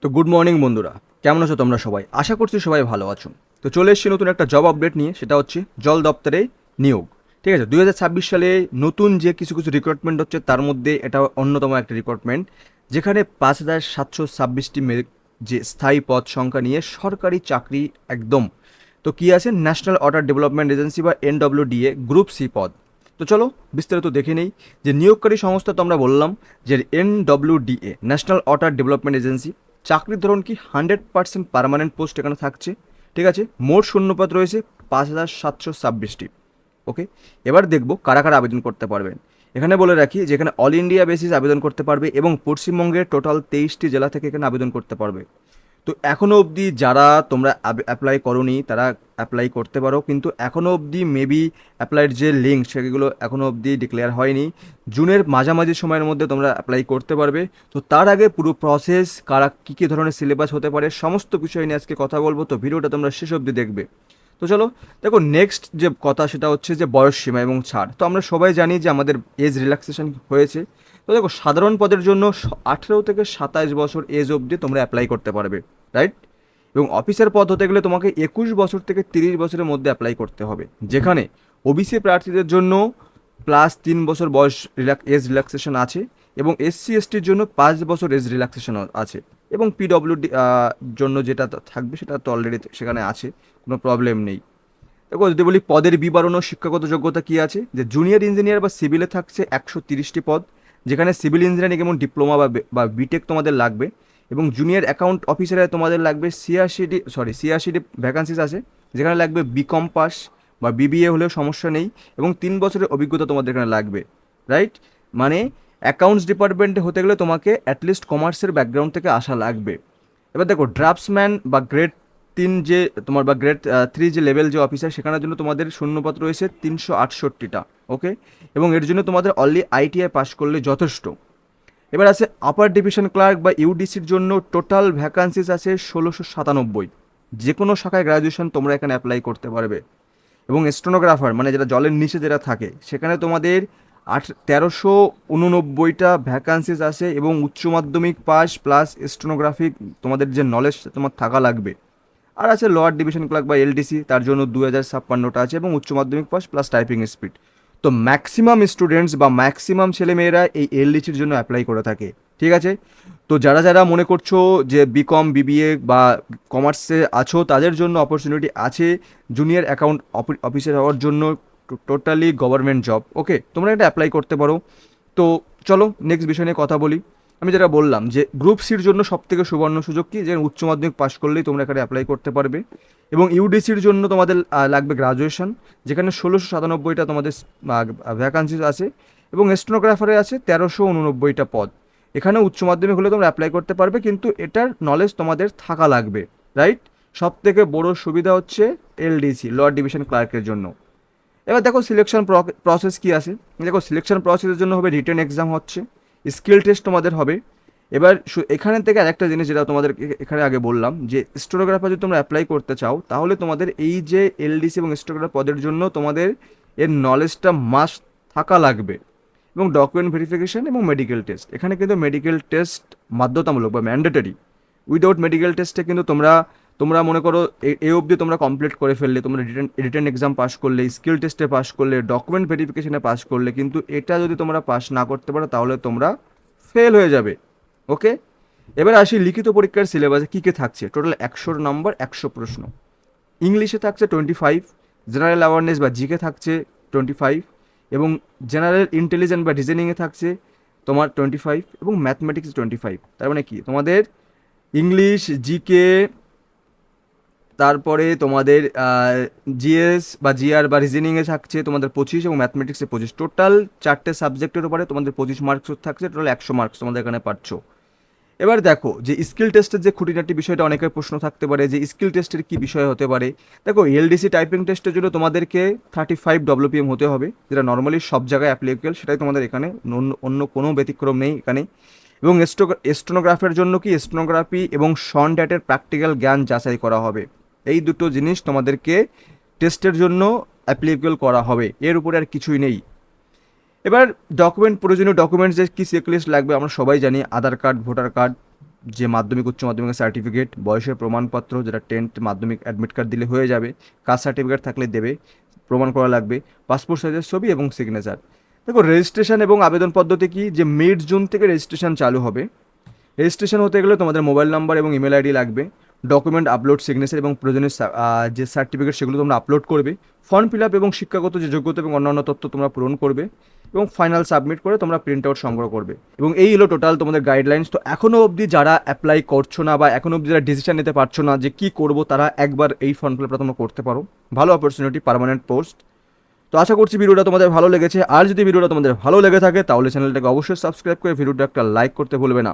তো good morning বন্ধুরা, কেমন আছো তোমরা সবাই? আশা করছি সবাই ভালো আছো। তো চলে এসেছি নতুন একটা জব আপডেট নিয়ে, সেটা হচ্ছে জল দপ্তরে নিয়োগ। ঠিক আছে, 2026 সালে নতুন যে কিছু কিছু রিক্রুটমেন্ট হচ্ছে তার মধ্যে এটা অন্যতম একটা রিক্রুটমেন্ট, যেখানে 5,726টি যে স্থায়ী পদ সংখ্যা নিয়ে সরকারি চাকরি একদম। তো কি আছে, ন্যাশনাল ওয়াটার ডেভেলপমেন্ট এজেন্সি বা NWDA গ্রুপ সি পদ। তো চলো বিস্তারিত দেখে নেই। যে নিয়োগকারী সংস্থা তো আমরা বললাম যে NWDA national water development agency. চাকরির ধরন কি 100% পার্মানেন্ট পোস্ট এখানে থাকছে। ঠিক আছে, মোট শূন্যপদ রয়েছে 5,726টি। ওকে, এবার দেখবো কারা কারা আবেদন করতে পারবেন। এখানে বলে রাখি যে এখানে অল ইন্ডিয়া বেসিস আবেদন করতে পারবে এবং পশ্চিমবঙ্গের টোটাল 23টি জেলা থেকে এখানে আবেদন করতে পারবে। তো এখনও অবধি যারা তোমরা অ্যাপ্লাই করোনি তারা অ্যাপ্লাই করতে পারো, কিন্তু এখনও অবধি মেবি অ্যাপ্লাইয়ের যে লিঙ্ক সেগুলো এখনও অবধি ডিক্লেয়ার হয়নি। জুনের মাঝামাঝি সময়ের মধ্যে তোমরা অ্যাপ্লাই করতে পারবে। তো তার আগে পুরো প্রসেস, কারা কী কী ধরনের সিলেবাস হতে পারে, সমস্ত বিষয় নিয়ে আজকে কথা বলবো। তো ভিডিওটা তোমরা শেষ অবধি দেখবে। তো চলো দেখো, নেক্সট যে কথা সেটা হচ্ছে যে বয়স সীমা এবং ছাড়। তো আমরা সবাই জানি যে আমাদের এজ রিল্যাক্সেশন হয়েছে। তো দেখো, সাধারণ পদের জন্য 18 থেকে 27 বছর এজ অবধি তোমরা অ্যাপ্লাই করতে পারবে, রাইট? এবং অফিসার পদ হতে গেলে তোমাকে 21 বছর থেকে 30 বছরের মধ্যে অ্যাপ্লাই করতে হবে, যেখানে ওবিসি প্রার্থীদের জন্য +3 বছর বয়স এজ রিল্যাক্সেশন আছে, এবং SC/STর জন্য 5 বছর এজ রিল্যাক্সেশন আছে, এবং PWD জন্য যেটা থাকবে সেটা তো অলরেডি সেখানে আছে, কোনো প্রবলেম নেই। দেখো, যদি বলি পদের বিবরণ ও শিক্ষাগত যোগ্যতা কী আছে, যে জুনিয়র ইঞ্জিনিয়ার বা সিভিলে থাকছে 130টি পদ, যেখানে সিভিল ইঞ্জিনিয়ারিং এবং ডিপ্লোমা বা বিটেক তোমাদের লাগবে। এবং জুনিয়র অ্যাকাউন্ট অফিসারে তোমাদের লাগবে 86টি ভ্যাকান্সিস আছে, যেখানে লাগবে বিকম পাস বা BBA হলেও সমস্যা নেই, এবং 3 বছরের অভিজ্ঞতা তোমাদের এখানে লাগবে, রাইট? মানে অ্যাকাউন্টস ডিপার্টমেন্টে হতে গেলে তোমাকে অ্যাটলিস্ট কমার্সের ব্যাকগ্রাউন্ড থেকে আসা লাগবে। এবার দেখো, ড্রাফটসম্যান বা গ্রেড 3 যে তোমার বা গ্রেড 3 যে লেভেল যে অফিসার, সেখানের জন্য তোমাদের শূন্যপদ রয়েছে 368টা। ওকে, এবং এর জন্য তোমাদের অনলি ITI পাস করলে যথেষ্ট। এবার আছে আপার ডিভিশন ক্লার্ক বা UDCর জন্য টোটাল ভ্যাকান্সিস আছে 1697। যে কোনো শাখায় গ্র্যাজুয়েশন তোমরা এখানে অ্যাপ্লাই করতে পারবে। এবং স্টেনোগ্রাফার মানে যেটা জলের নিচে যেটা থাকে, সেখানে তোমাদের 1389টা ভ্যাকান্সিস আছে, এবং উচ্চ মাধ্যমিক পাস প্লাস স্টেনোগ্রাফিক তোমাদের যে নলেজ তোমার থাকা লাগবে। আর আছে লোয়ার ডিভিশন ক্লার্ক বা LDC, তার জন্য 2056টা আছে, এবং উচ্চ মাধ্যমিক পাস প্লাস টাইপিং স্পিড। তো ম্যাক্সিমাম স্টুডেন্টস বা ম্যাক্সিমাম ছেলেমেয়েরা এই LDCর জন্য অ্যাপ্লাই করে থাকে। ঠিক আছে, তো যারা যারা মনে করছো যে বিকম BBA বা কমার্সে আছো, তাদের জন্য অপরচুনিটি আছে জুনিয়র অ্যাকাউন্ট অফিসার হওয়ার জন্য, টোটালি গভর্নমেন্ট জব। ওকে, তোমরা এটা অ্যাপ্লাই করতে পারো। তো চলো নেক্সট বিষয় নিয়ে কথা বলি। আমি যেটা বললাম যে গ্রুপ সির জন্য সবথেকে সুবর্ণ সুযোগ কি, যে উচ্চ মাধ্যমিক পাশ করলেই তোমরা এখানে অ্যাপ্লাই করতে পারবে। এবং UDCর জন্য তোমাদের লাগবে গ্রাজুয়েশন, যেখানে 1697টা তোমাদের ভ্যাকান্সিস আছে, এবং স্টেনোগ্রাফারে আছে 1389টা পদ। এখানে উচ্চ মাধ্যমিক হলে তোমরা অ্যাপ্লাই করতে পারবে, কিন্তু এটার নলেজ তোমাদের থাকা লাগবে, রাইট? সব থেকে বড় সুবিধা হচ্ছে LDC, লোয়ার ডিভিশন ক্লার্কের জন্য। এবার দেখো সিলেকশন প্রসেস কী আছে। দেখো, সিলেকশন প্রসেসের জন্য হবে রিটেন এক্সাম হচ্ছে, স্কিল টেস্ট তোমাদের হবে। এবার এখানে থেকে আরেকটা জিনিস যেটা তোমাদের এখানে আগে বললাম, যে স্টেনোগ্রাফার যদি তোমরা অ্যাপ্লাই করতে চাও, তাহলে তোমাদের এই যে LDC এবং স্টেনোগ্রাফার পদের জন্য তোমাদের এর নলেজটা মাস্ট থাকা লাগবে। এবং ডকুমেন্ট ভেরিফিকেশান এবং মেডিকেল টেস্ট, এখানে কিন্তু মেডিকেল টেস্ট বাধ্যতামূলক বা ম্যান্ডেটরি। উইদাউট মেডিকেল টেস্টে কিন্তু তোমরা তোমরা মনে করো এই অবধি তোমরা কমপ্লিট করে ফেললে, তোমরা রিটেন এক্সাম পাস করলে, স্কিল টেস্টে পাস করলে, ডকুমেন্ট ভেরিফিকেশনে পাস করলে, কিন্তু এটা যদি তোমরা পাস না করতে পারো তাহলে তোমরা ফেল হয়ে যাবে। ওকে, এবার আসি লিখিত পরীক্ষার সিলেবাসে কী কী থাকছে। টোটাল 100 নম্বর, 100 প্রশ্ন। ইংলিশে থাকছে 25, জেনারেল অ্যাওয়ারনেস বা জিকে থাকছে 25, এবং জেনারেল ইন্টেলিজেন্স বা রিজনিংয়ে থাকছে তোমার 25, এবং ম্যাথমেটিক্স 25। তার মানে কি, তোমাদের ইংলিশ, জিকে, তারপরে তোমাদের GS বা GR বা রিজনিংয়ে থাকছে তোমাদের 25, এবং ম্যাথমেটিক্সে 25। টোটাল 4টে সাবজেক্টের উপরে তোমাদের 25 মার্কস থাকছে, টোটাল 100 মার্কস তোমাদের এখানে পাচ্ছ। এবার দেখো, যে স্কিল টেস্টের যে খুঁটিনাটি বিষয়টা অনেকের প্রশ্ন থাকতে পারে, যে স্কিল টেস্টের কী বিষয় হতে পারে। দেখো, LDC টাইপিং টেস্টের জন্য তোমাদেরকে 35 WPM হতে হবে, যেটা নর্মালি সব জায়গায় অ্যাপ্লিকেবল, সেটাই তোমাদের এখানে, অন্য কোনো ব্যতিক্রম নেই এখানে। এবং স্টেনোগ্রাফের জন্য কি, স্টেনোগ্রাফি এবং শর্টহ্যান্ডের প্র্যাকটিক্যাল জ্ঞান যাচাই করা হবে। এই দুটো জিনিস তোমাদেরকে টেস্টের জন্য অ্যাপ্লিকেবল করা হবে, এর উপরে আর কিছুই নেই। এবার প্রয়োজনীয় ডকুমেন্টস যে কী চেকলিস্ট লাগবে আমরা সবাই জানি, আধার কার্ড, ভোটার কার্ড, যে মাধ্যমিক উচ্চ মাধ্যমিকের সার্টিফিকেট, বয়সের প্রমাণপত্র যেটা 10th মাধ্যমিক অ্যাডমিট কার্ড দিলে হয়ে যাবে, কাস্ট সার্টিফিকেট থাকলে দেবে, প্রমাণ করা লাগবে, পাসপোর্ট সাইজের ছবি এবং সিগনেচার। দেখো রেজিস্ট্রেশন এবং আবেদন পদ্ধতি কি, যে মিড জুন থেকে রেজিস্ট্রেশন চালু হবে। রেজিস্ট্রেশন হতে গেলে তোমাদের মোবাইল নাম্বার এবং ইমেল আইডি লাগবে, ডকুমেন্ট আপলোড, সিগনেচার এবং প্রয়োজনীয় যে সার্টিফিকেট সেগুলো তোমরা আপলোড করবে, ফর্ম ফিল আপ এবং শিক্ষাগত যে যোগ্যতা এবং অন্যান্য তথ্য তোমরা পূরণ করবে এবং ফাইনাল সাবমিট করে তোমরা প্রিন্ট আউট সংগ্রহ করবে। এবং এই হলো টোটাল তোমাদের গাইডলাইন্স। তো এখনও অবধি যারা অ্যাপ্লাই করছো না বা এখনও অবধি যারা ডিসিশন নিতে পারছো না যে কী করবো, তারা একবার এই ফর্ম ফিল আপটা তোমরা করতে পারো। ভালো অপরচুনিটি, পার্মানেন্ট পোস্ট। তো আশা করছি ভিডিওটা তোমাদের ভালো লেগেছে। আর যদি ভিডিওটা তোমাদের ভালো লেগে থাকে তাহলে চ্যানেলটাকে অবশ্যই সাবস্ক্রাইব করে ভিডিওটা একটা লাইক করতে ভুলবে না।